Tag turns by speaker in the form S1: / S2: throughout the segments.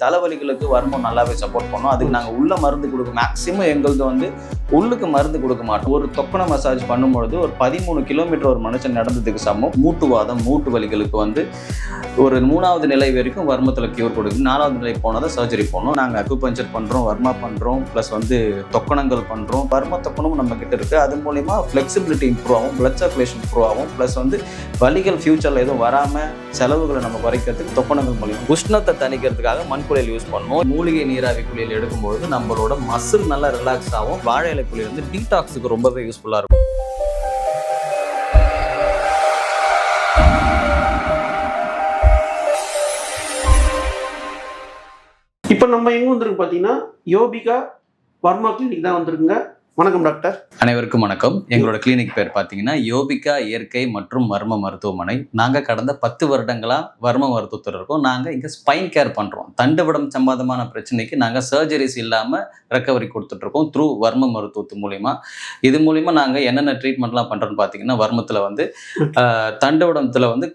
S1: தலைவலிகளுக்கு வர்மம் நல்லாவே சப்போர்ட் பண்ணோம். அதுக்கு நாங்கள் உள்ள மருந்து கொடுக்கும். மேக்ஸிமம் எங்களது வந்து உள்ளுக்கு மருந்து கொடுக்க மாட்டோம். ஒரு தொக்கண மசாஜ் பண்ணும்பொழுது ஒரு 13 கிலோமீட்டர் ஒரு மனுஷன் நடந்ததுக்கு சமம். மூட்டுவாதம், மூட்டு வலிகளுக்கு வந்து ஒரு 3வது நிலை வரைக்கும் வர்மத்தில் கியூர் கொடுக்குது. 4வது நிலை போனதை சர்ஜரி போனோம். நாங்கள் அக்குபஞ்சர் பண்ணுறோம், வர்மா பண்ணுறோம், ப்ளஸ் வந்து தொக்கணங்கள் பண்ணுறோம். வர்ம தொக்கணமும் நம்ம கிட்ட இருக்குது. அது மூலிமா ஃப்ளெக்சிபிலிட்டி இம்ப்ரூவ் ஆகும், பிளட் சர்க்குலேஷன் இம்ப்ரூவ் ஆகும், ப்ளஸ் வந்து வலிகள் ஃபியூச்சரில் எதுவும் வராமல் செலவுகளை நம்ம குறைக்கிறதுக்கு தொக்கணங்கள் மூலிமா உஷ்ணத்தை தணிக்கிறதுக்காக மண்குளியல் யூஸ் பண்ணுவோம். மூலிகை நீராவி குளியல் எடுக்கும்போது நம்மளோட மசில் நல்லா ரிலாக்ஸ் ஆகும். வாழை இலை குளியல் வந்து டீடாக்ஸுக்கு ரொம்பவே யூஸ்ஃபுல்லாக இருக்கும்.
S2: இப்போ நம்ம எங்கே வந்திருக்கு பார்த்தீங்கன்னா யோபிகா வர்மா கிளினிக் தான் வந்திருக்குங்க. வணக்கம் டாக்டர்.
S1: அனைவருக்கும் வணக்கம். எங்களோட கிளினிக் பேர் பார்த்தீங்கன்னா யோபிகா இயற்கை மற்றும் வர்ம மருத்துவமனை. நாங்கள் கடந்த 10 வருடங்களாக வர்ம மருத்துவத்தில் இருக்கோம். நாங்கள் இங்கே ஸ்பைன் கேர் பண்ணுறோம். தண்டுவடம் சம்பந்தமான பிரச்சனைக்கு நாங்கள் சர்ஜரிஸ் இல்லாமல் ரெக்கவரி கொடுத்துட்ருக்கோம் த்ரூ வர்ம மருத்துவத்து மூலிமா. இது மூலிமா நாங்கள் என்னென்ன ட்ரீட்மெண்ட்லாம் பண்ணுறோன்னு பார்த்தீங்கன்னா, வர்மத்தில் வந்து தண்டுவடத்தில் வந்து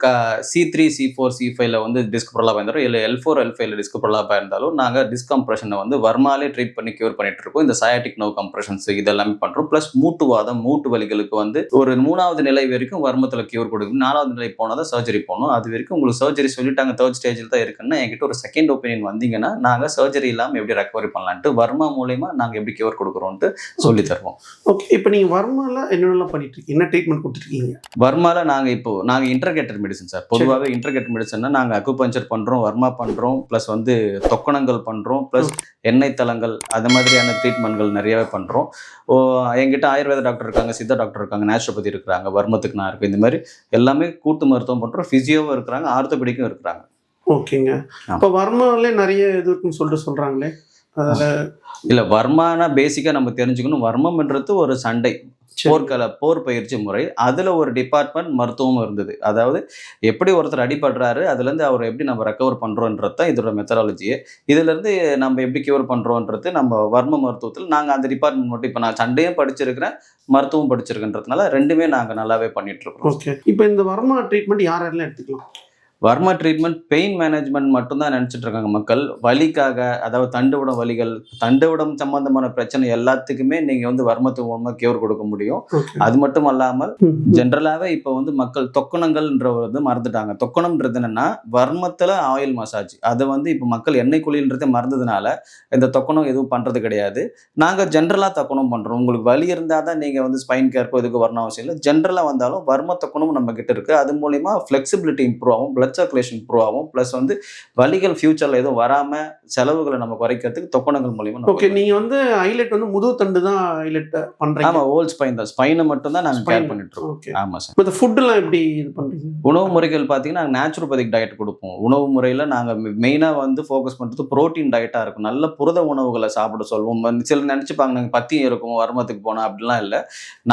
S1: C3, C4, C5 வந்து டிஸ்க் ப்ரொலாப் இருந்தாலும், இல்லை L4, L5 டிஸ்க் ப்ரொலாப் இருந்தாலும் நாங்கள் டிஸ்கம்ப்ரெஷனை வந்து வர்மாலே ட்ரீட் பண்ணி கியூர் பண்ணிட்டு இருக்கோம். இந்த சயாட்டிக் நர்வ் கம்ப்ரெஷன்ஸ் எல்லாமே பண்றோம். பிளஸ் மூட்டுவாதம், மூட்டு வலிகளுக்கு வந்து ஒரு 3வது நிலை வரைக்கும் வர்மத்தில் கியூர் கொடுக்கும். 4வது நிலை போனதை சர்ஜரி போனோம். அது வரைக்கும் உங்களுக்கு சர்ஜரி சொல்லிட்டாங்க 3rd ஸ்டேஜில் தான் இருக்குன்னா என்கிட்ட ஒரு செகண்ட் ஒப்பீனியன் வந்தீங்கன்னா நாங்கள் சர்ஜரி இல்லாமல் எப்படி ரெக்கவரி பண்ணலான்ட்டு வர்மா மூலமா நாங்கள் எப்படி கியூர் கொடுக்குறோன்ட்டு சொல்லி தருவோம்.
S2: ஓகே, இப்போ நீங்கள் வர்மால என்னென்னலாம் பண்ணிட்டு இருக்கீங்க, என்ன ட்ரீட்மெண்ட் கொடுத்துருக்கீங்க?
S1: வர்மால நாங்கள் இன்டர்கேட்டட் மெடிசன் சார். பொதுவாகவே இன்டர்கேட்டட் மெடிசன்னா நாங்கள் அக்குபஞ்சர் பண்ணுறோம், வர்மா பண்ணுறோம், ப்ளஸ் வந்து தொக்கணங்கள் பண்ணுறோம், ப்ளஸ் எண்ணெய் தளங்கள், அது மாதிரியான ட்ரீட்மெண்ட்கள் நிறையவே பண்ணுறோம். என்கிட்ட ஆயுர்வேத டாக்டர் இருக்காங்க, சித்தா டாக்டர் இருக்காங்க, நேச்சுரோபதி இருக்கிறாங்க, வர்மத்துக்கு நான் இருக்கேன். இந்த மாதிரி எல்லாமே கூட்டு மருத்துவம் பண்ணுறோம். ஃபிசியோவும் இருக்கிறாங்க, ஆர்த்தோபெடிக்கும் இருக்கிறாங்க.
S2: ஓகேங்க. இப்போ வர்மாவிலே நிறைய இது இருக்குன்னு சொல்கிறாங்களே, அதில்
S1: இல்லை வர்மானா பேசிக்காக நம்ம தெரிஞ்சுக்கணும். வர்மம்ன்றது ஒரு சண்டை, போர் பயிற்சி முறை. அதில் ஒரு டிபார்ட்மெண்ட் மருத்துவம் இருந்தது. அதாவது எப்படி ஒருத்தர் அடிபடுறாரு, அதுலேருந்து அவர் எப்படி நம்ம ரெக்கவர் பண்ணுறோன்றது தான் இதோட மெத்தடாலஜியே. இதுலேருந்து நம்ம எப்படி கியூர் பண்ணுறோன்றது நம்ம வர்ம மருத்துவத்தில் நாங்கள் அந்த டிபார்ட்மெண்ட் மட்டும். இப்போ நான் சண்டையும் படிச்சிருக்கிறேன், மருத்துவம் படிச்சிருக்கின்றதுனால ரெண்டுமே நாங்கள் நல்லாவே பண்ணிகிட்ருக்கோம்.
S2: ஓகே, இப்போ இந்த வர்மா ட்ரீட்மெண்ட் யாரெல்லாம் எடுத்துக்கலாம்?
S1: வர்மா ட்ரீட்மெண்ட் பெயின் மேனேஜ்மெண்ட் மட்டும்தான் நினச்சிட்டு இருக்காங்க மக்கள். வலிக்காக, அதாவது தண்டுவடம் வலிகள், தண்டுவடம் சம்பந்தமான பிரச்சனை எல்லாத்துக்குமே நீங்கள் வந்து வர்மத்து மூலமாக கியூர் கொடுக்க முடியும். அது மட்டும் அல்லாமல் ஜென்ரலாகவே இப்போ வந்து மக்கள் தொக்கணங்கள்ன்ற வந்து மறந்துட்டாங்க. தொக்கணம்ன்றது என்னன்னா வர்மத்தில் ஆயில் மசாஜ். அதை வந்து இப்போ மக்கள் எண்ணெய் குளியல்ன்றதே மறந்ததுனால இந்த தொக்கணம் எதுவும் பண்ணுறது கிடையாது. நாங்கள் ஜென்ரலாக தொக்கணம் பண்ணுறோம். உங்களுக்கு வலி இருந்தால் தான் நீங்கள் வந்து ஸ்பைன் கேர்க்கோ இதுக்கு வரணும் அவசியம் இல்லை. ஜென்ரலாக வந்தாலும் வர்ம தொக்கணமும் நம்ம கிட்ட இருக்குது. அது மூலிமா ஃப்ளெக்சிபிலிட்டி இம்ப்ரூவ் ஆகும், பிளட் சர்க்குலேஷன் இம்ப்ரூவ் ஆகும், பிளஸ் வந்து வலிகள் ஃபியூச்சரில் எதுவும் வராமல் செலவுகளை நம்ம குறைக்கிறதுக்கு தொக்கணங்கள் மூலிமா.
S2: ஓகே, நீங்கள் வந்து ஹைலைட் வந்து முதுகு தண்டு தான் ஹைலைட் பண்ணுறீங்க?
S1: ஆமாம், ஹோல் ஸ்பைன் தான். ஸ்பைனை மட்டும் தான் நாங்கள் கேர் பண்ணிட்டு இருக்கோம்.
S2: ஓகே,
S1: ஆமாம் சார்.
S2: இப்போ இந்த ஃபுட்டெல்லாம் எப்படி இது பண்ணுறீங்க?
S1: உணவு முறைகள் பார்த்தீங்கன்னா நாங்கள் நேச்சுரோபதிக் டயட் கொடுப்போம். உணவு முறையில் நாங்கள் மெயினாக வந்து ஃபோக்கஸ் பண்ணுறது ப்ரோட்டீன் டயட்டாக இருக்கும். நல்ல புரத உணவுகளை சாப்பிட சொல்லுவோம். சிலர் நினச்சிப்பாங்க நாங்கள் பத்தியம் இருக்கும் வர்மத்துக்கு போனால், அப்படிலாம் இல்லை.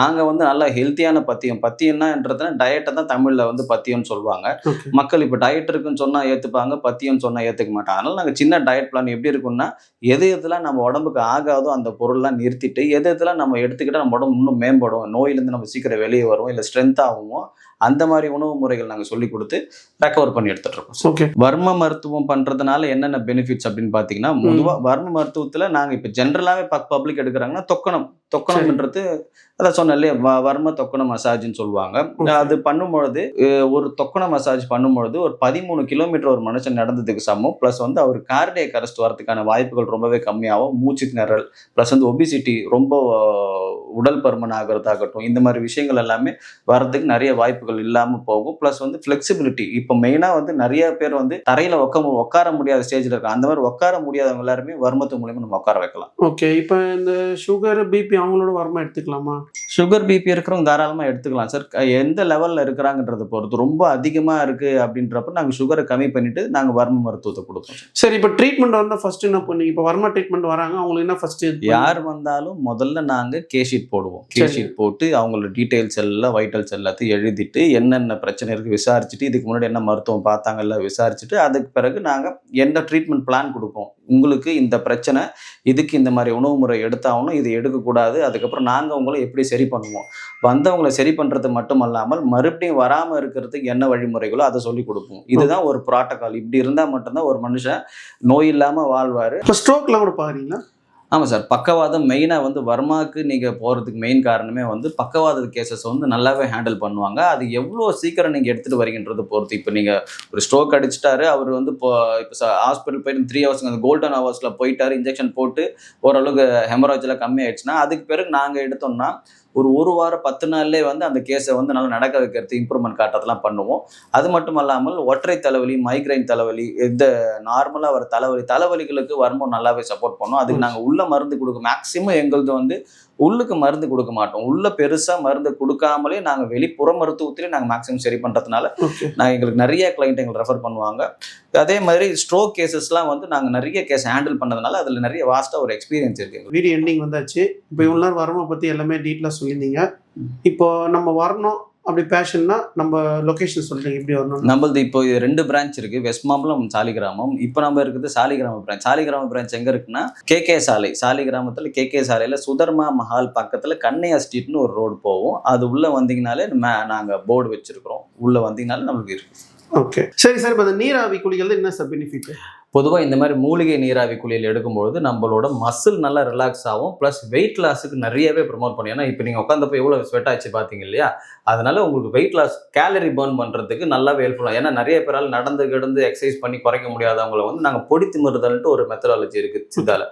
S1: நாங்கள் வந்து நல்லா ஹெல்த்தியான பத்தியம். பத்தியம்னான்றதுனா டயட்டை தான் தமிழில் வந்து பத்தியம்னு சொல்லுவாங்க. மக்கள் இப்போ டயட் இருக்குன்னு சொன்னால் ஏற்றுப்பாங்க, பத்தியம்னு சொன்னால் ஏற்றுக்க மாட்டாங்க. அதனால் நாங்கள் சின்ன டயட் பிளான் எப்படி இருக்குன்னா, எதெல்லாம் நம்ம உடம்புக்கு ஆகாதோ அந்த பொருள்லாம் நிறுத்திட்டு எதெல்லாம் நம்ம எடுத்துக்கிட்டால் நம்ம உடம்பு இன்னும் மேம்படும், நோயிலேருந்து நம்ம சீக்கிரம் வெளியே வருவோம், இல்லை ஸ்ட்ரென்த் ஆகும், அந்த மாதிரி உணவு முறைகள் நாங்கள் சொல்லி கொடுத்து ரெக்கவர் பண்ணி எடுத்துட்டு இருக்கோம்.
S2: ஓகே,
S1: வர்ம மருத்துவம் பண்ணுறதுனால என்னென்ன பெனிஃபிட்ஸ் அப்படின்னு பார்த்தீங்கன்னா, பொதுவாக வர்ம மருத்துவத்தில் நாங்கள் இப்போ ஜென்ரலாகவே பப்ளிக் எடுக்கிறாங்கன்னா தொக்கணம்ன்றது அதான் சொன்னேன் இல்லையா, வர்ம தொக்கண மசாஜ்ன்னு சொல்லுவாங்க. அது பண்ணும்பொழுது ஒரு தொக்கண மசாஜ் பண்ணும்பொழுது ஒரு 13 கிலோமீட்டர் ஒரு மனுஷன் நடந்ததுக்கு சமம். ப்ளஸ் வந்து அவர் கார்டியக் அரெஸ்ட் வரதுக்கான வாய்ப்புகள் ரொம்பவே கம்மியாகும். மூச்சு திணறல், ப்ளஸ் வந்து ஒபிசிட்டி, ரொம்ப உடல் பருமன் ஆகிறதாகட்டும், இந்த மாதிரி விஷயங்கள் எல்லாமே வர்றதுக்கு நிறைய வாய்ப்புகள் இல்லாமல் போகும். ப்ளஸ் வந்து ஃப்ளெக்சிபிலிட்டி. இப்போ மெயினாக வந்து நிறைய பேர் வந்து தரையில் உட்கார முடியாத ஸ்டேஜில் இருக்காங்க. அந்த மாதிரி உட்கார முடியாதவங்க எல்லாருமே வர்மத்து மூலியமாக நம்ம உட்கார வைக்கலாம்.
S2: ஓகே, இப்போ இந்த சுகர், பிபி அவங்களோட வர்மா எடுத்துக்கலாமா?
S1: சுகர், பிபி இருக்கிறவங்க தாராளமாக எடுத்துக்கலாம் சார். எந்த லெவலில் இருக்கிறாங்கிறத பொறுத்து. ரொம்ப அதிகமாக இருக்குது அப்படின்றப்ப நாங்கள் சுகரை கம்மி பண்ணிட்டு நாங்கள் வர்ம மருத்துவத்தை கொடுப்போம்.
S2: சரி, இப்போ ட்ரீட்மெண்ட் வந்தால் ஃபர்ஸ்ட் என்ன பண்ணீங்க? இப்போ வர்மா ட்ரீட்மெண்ட் வராங்க, அவங்களுக்கு என்ன ஃபர்ஸ்ட்?
S1: யார் வந்தாலும் முதல்ல நாங்கள் கேஷீட் போடுவோம். கேஷீட் போட்டு அவங்களோட டீட்டெயில்ஸ் எல்லாம், வைட்டல்ஸ் எல்லாத்தையும் எழுதிட்டு பேசிட்டு என்னென்ன பிரச்சனை இருக்குது விசாரிச்சுட்டு இதுக்கு முன்னாடி என்ன மருத்துவம் பார்த்தாங்கல்ல விசாரிச்சுட்டு அதுக்கு பிறகு நாங்கள் என்ன ட்ரீட்மெண்ட் பிளான் கொடுப்போம். உங்களுக்கு இந்த பிரச்சனை, இதுக்கு இந்த மாதிரி உணவு முறை எடுத்தாகணும், இது எடுக்கக்கூடாது, அதுக்கப்புறம் நாங்கள் உங்களை எப்படி சரி பண்ணுவோம். வந்தவங்களை சரி பண்ணுறது மட்டும் அல்லாமல் மறுபடியும் வராமல் இருக்கிறதுக்கு என்ன வழிமுறைகளோ அதை சொல்லி கொடுப்போம். இதுதான் ஒரு ப்ராட்டோகால். இப்படி இருந்தால் மட்டும்தான் ஒரு மனுஷன் நோய் இல்லாமல் வாழ்வார்.
S2: இப்போ ஸ்ட்ரோக்லாம் கூட பாக்குறீங்களா?
S1: ஆமாம் சார். பக்கவாதம் மெயினாக வந்து வர்மாவுக்கு நீங்கள் போகிறதுக்கு மெயின் காரணமே வந்து பக்கவாத கேசஸ் வந்து நல்லாவே ஹேண்டில் பண்ணுவாங்க. அது எவ்வளோ சீக்கிரம் நீங்கள் எடுத்துகிட்டு வரீங்கன்றதை பொறுத்து. இப்போ நீங்கள் ஒரு ஸ்ட்ரோக் அடிச்சிட்டாரு, அவர் வந்து இப்போ ஹாஸ்பிட்டல் போயிட்டு 3 hours அந்த கோல்டன் ஹவர்ஸில் போயிட்டாரு, இன்ஜெக்ஷன் போட்டு ஓரளவுக்கு ஹெமராய்டெலாம் கம்மியாயிடுச்சுன்னா அதுக்கு பிறகு நாங்கள் எடுத்தோம்னா ஒரு வாரம் 10 நாள்லேயே வந்து அந்த கேஸை வந்து நல்லா நடக்க வைக்கிறது, இம்ப்ரூவ்மெண்ட் காட்டுறதுலாம் பண்ணுவோம். அது மட்டும் இல்லாமல் ஒற்றை தலைவலி, மைக்ரைன் தலைவலி, இந்த நார்மலாக வர தலைவலிகளுக்கு வர்மம் நல்லாவே சப்போர்ட் பண்ணும். அதுக்கு நாங்கள் உள்ள மருந்து கொடுக்க மேக்ஸிமம் எங்களது வந்து உள்ளுக்கு மருந்து கொடுக்க மாட்டோம். உள்ள பெருசாக மருந்து கொடுக்காமலே நாங்கள் வெளிப்புற மருத்துவத்திலே நாங்கள் மேக்ஸிமம் சரி பண்ணுறதுனால நாங்கள் எங்களுக்கு நிறைய கிளைண்ட் எங்களுக்கு ரெஃபர் பண்ணுவாங்க. அதே மாதிரி ஸ்ட்ரோக் கேசஸ்லாம் வந்து நாங்கள் நிறைய கேஸ் ஹேண்டில் பண்ணதுனால அதில் நிறைய வாஸ்ட்டாக ஒரு எக்ஸ்பீரியன்ஸ் இருக்குது.
S2: வீடியோ எண்டிங் வந்தாச்சு. இப்போ இவ்வளோ நேரம் வர்மா பற்றி எல்லாமே டீட்டெயிலாக சொல்லியிருந்தீங்க. இப்போ நம்ம வரணும் அப்படி பேஷன்னா நம்ம லொகேஷன் சொல்லிட்டீங்க, எப்படி வரணும்?
S1: நம்மளது இப்போ 2 பிரான்ச் இருக்குது, வெஸ்ட் மாம்பலம், சாலிகிராமம். இப்போ நம்ம இருக்குது சாலிகிராம பிரான்ச். சாலிகிராம பிரான்ச் எங்கே இருக்குன்னா கேகே சாலை. சாலிகிராமத்தில் கேகே சாலையில் சுதர்மா மஹால் பக்கத்தில் கண்ணையா ஸ்ட்ரீட்னு ஒரு ரோடு போவோம். அது உள்ளே வந்தீங்கனாலே நாங்கள் போர்டு வச்சுருக்கிறோம். உள்ளே வந்தீங்கனாலே நம்மளுக்கு இருக்குது.
S2: ஓகே, சரி சார். இப்போ அந்த நீராவி குளிகள் என்ன சார் பெனிஃபிட்?
S1: பொதுவாக இந்த மாதிரி மூலிகை நீராவி குளியல் எடுக்கும்பொழுது நம்மளோட மசில் நல்லா ரிலாக்ஸ் ஆகும். ப்ளஸ் வெயிட் லாஸுக்கு நிறையவே ப்ரொமோட் பண்ணும். ஏன்னா இப்போ நீங்கள் உட்காந்தப்போ எவ்வளோ ஸ்வெட் ஆச்சு பார்த்தீங்க இல்லையா? அதனால உங்களுக்கு வெயிட் லாஸ், கேலரி பர்ன் பண்ணுறதுக்கு நல்லாவே ஹெல்ப்ஃபுல்லாக. ஏன்னா நிறைய பேரால் நடந்து கிடந்து எக்ஸசைஸ் பண்ணி குறைக்க முடியாதவங்களை வந்து நாங்கள் பொடி திமிறுதல்ன்ட்டு ஒரு மெத்தடாலஜி இருக்குது சித்தால.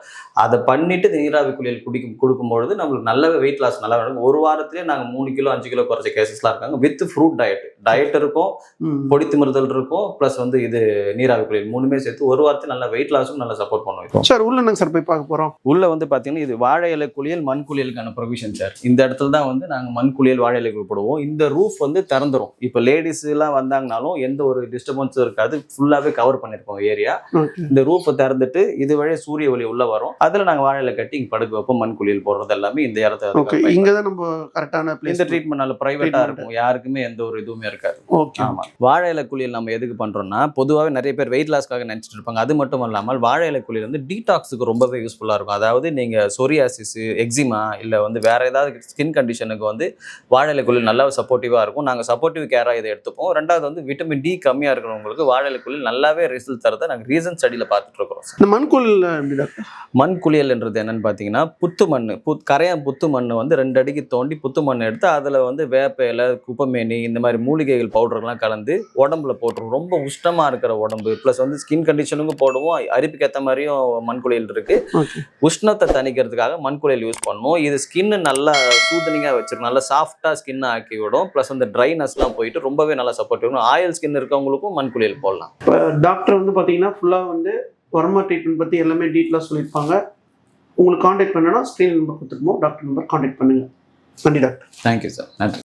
S1: அதை பண்ணிட்டு நீராவி குளியல் கொடுக்கும்பொழுது நம்மளுக்கு நல்லாவே வெயிட் லாஸ் நல்லா இருக்கும். ஒரு வாரத்திலே நாங்கள் 3 கிலோ 5 கிலோ குறைச்ச கேசஸ்லாம் இருக்காங்க. வித் ஃப்ரூட் டயட் இருக்கும், பொடி திமிறுதல் இருக்கும், ப்ளஸ் வந்து இது நீராவி குளியல் 3மே சேர்த்து ஒரு வாரத்தில் நல்ல வெயிட் லாஸும் நல்லா சப்போர்ட் பண்ணுவோம்.
S2: சார் உள்ள நாங்கள் சார் போய் பார்க்க போகிறோம்.
S1: உள்ள வந்து பார்த்தீங்கன்னா இது வாழை இலை குளியல், மண் குளியலுக்கான ப்ரொவிஷன் சார். இந்த இடத்துல தான் வந்து நாங்கள் மண் குளியல், வாழை இலை போடுவோம். இந்த ரூஃப் வந்து திறந்துரும். இப்போ லேடிஸ் எல்லாம் வந்தாங்கனாலும் எந்த ஒரு டிஸ்டர்பன்ஸும் இருக்காது. ஃபுல்லாகவே கவர் பண்ணியிருக்கோம் ஏரியா. இந்த ரூஃபை திறந்துட்டு இது வழியே சூரிய ஒளி உள்ள வரும். அதில் நாங்கள் வாழை இலை கட்டி இங்கே படுக்க வைப்போம். மண் குளியல் போடுறது எல்லாமே இந்த இடத்துல.
S2: இங்கே தான் நம்ம கரெக்டான பிளேஸ்.
S1: இந்த ட்ரீட்மெண்ட் நல்ல ப்ரைவேட்டாக இருக்கும், யாருக்குமே எந்த ஒரு இதுவுமே இருக்காது.
S2: ஓகே,
S1: ஆமாம். வாழை இலை குளியல் நம்ம எதுக்கு பண்ணுறோம்னா, பொதுவாகவே நிறைய பேர் வெயிட் லாஸ்க்காக நினச்சிட்டு இருப்பாங்க. அது மட்டும் இல்லாமல் வாழை இலை குளியல் வந்து டீடாக்ஸுக்கு ரொம்பவே யூஸ்ஃபுல்லாக இருக்கும். அதாவது நீங்கள் சொரியாசிஸ், எக்ஸிமா இல்லை வந்து வேற ஏதாவது ஸ்கின் கண்டிஷனுக்கு வந்து வாழை இலை குளியல் நல்லா சப்போர்ட்டிவாக இருக்கும். நாங்கள் சப்போர்ட்டிவ் கேராக இதை எடுத்துப்போம். ரெண்டாவது வந்து விட்டமின் டி கம்மியாக இருக்கிறவங்களுக்கு வாழை இலை குளியல் நல்லாவே ரிசல்ட் தரதை நாங்கள் ரீசன் ஸ்டடியில் பார்த்துட்டு இருக்கிறோம்.
S2: இந்த மண் குளியல்
S1: மண் குளியல்ன்றது என்னன்னு பார்த்தீங்கன்னா, புத்து மண், கரையான் புத்து மண் வந்து 2 அடிக்கு தோண்டி புத்து மண் எடுத்து அதில் வந்து வேப்ப இலை, குப்பமேனி, இந்த மாதிரி மூலிகைகள் பவுடர்லாம் கலந்து உடம்புல போட்டுரும். ரொம்ப உஷ்ணமாக இருக்கிற உடம்பு ப்ளஸ் வந்து ஸ்கின் கண்டிஷனுக்கும் போடுவோம். அரிப்புக்கு ஏற்ற மாதிரியும் மண் குளியல் இருக்கு. உஷ்ணத்தை தணிக்கிறதுக்காக மண் குளியல் யூஸ் பண்ணுவோம். இது ஸ்கின்னு நல்லா சூதனிங்காக வச்சிருக்கும், நல்லா சாஃப்டாக ஸ்கின்னை ஆக்கி விடும். ப்ளஸ் அந்த ட்ரைனஸ்லாம் போயிட்டு ரொம்பவே நல்லா சப்போர்ட் இருக்கும். ஆயில் ஸ்கின் இருக்கவங்களுக்கும் மண் குளியல் போடலாம்.
S2: இப்போ டாக்டர் வந்து பார்த்தீங்கன்னா ஃபுல்லாக வந்து வர்மா ட்ரீட்மெண்ட் பற்றி எல்லாமே டீட்டெயிலாக சொல்லியிருப்பாங்க. உங்களுக்கு காண்டாக்ட் பண்ணனா ஸ்க்ரீன் நம்பர் கொடுத்துருப்போம், டாக்டர் நம்பர் காண்டாக்ட் பண்ணுங்கள். நன்றி டாக்டர்.
S1: Thank you sir. நன்றி.